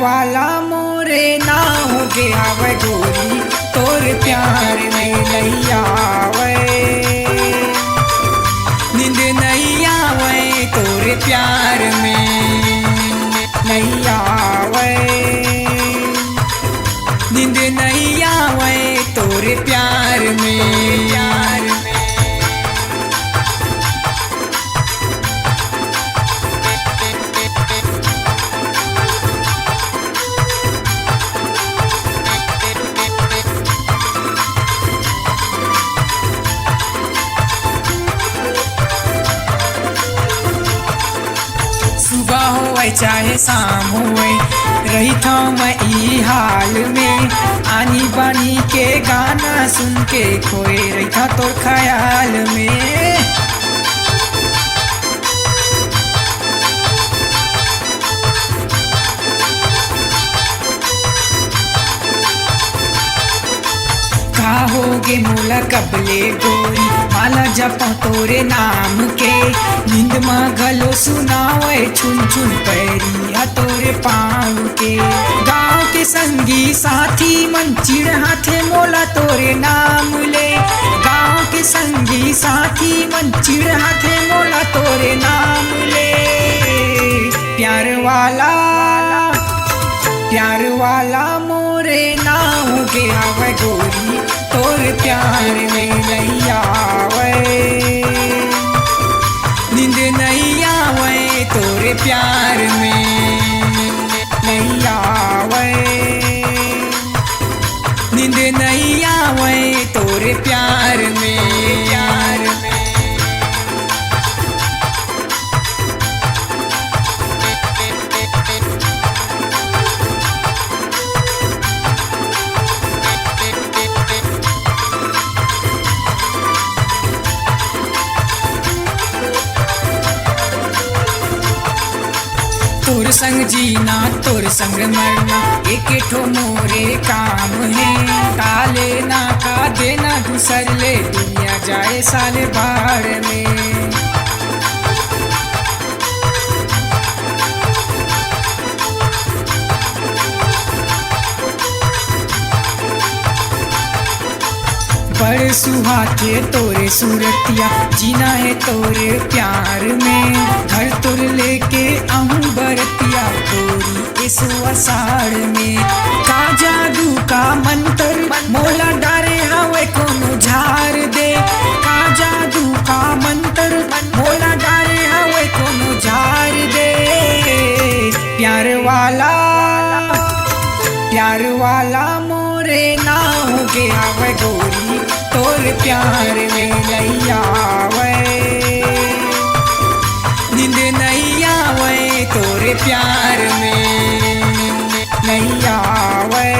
वाला मोरे ना हो गया वे गोरी तोर प्यार में नहीं आवे, नींद नहीं आवे तोरे प्यार में नहीं आवे, नींद नहीं आवे तोरे प्यार में प्यार में। सुबह होए चाहे शाम होए रही था मैं ई हाल में, आनी बानी के गाना सुन के खोए रही था तो ख्याल में। का होगे मोला कबले गोरी माला जपा तोरे नाम के, नींद में गलो सुनावे छुन छुन पैरी तोरे पाँव के। गाँव के संगी साथी मन चिड़ हाथे मोला तोरे नाम ले, गाँव के संगी साथी मन चिड़ हाथे मोला तोरे नाम ले। प्यार वाला मोरे ना हो गया वे गोरी तोर प्यार में नहीं आवे, नींद नहीं आवे तोरे प्यार में नहीं आवे, नींद नहीं आवे तोरे प्यार में प्यार में। तोर संग जीना तोर संग मरना एक ठो मोरे काम है, काले ना का देना दूसर ले दुनिया जाए साले बाहर में। बड़ सुहाथे तोरे सूरतिया जीना है तोरे प्यार में, घर तोर लेके आऊं बरतिया तोरी इस अषाढ़ में। का जादू का मंत्र मोला डारे हवे कोनो झार दे, का जादू का मंत्र मोला डारे हवे कोनो झार दे। प्यार वाला मोरे ना हो गया वे गोरी तोर प्यार में नहीं आवे, नींद नहीं आवे तोरे प्यार में नहीं आवे।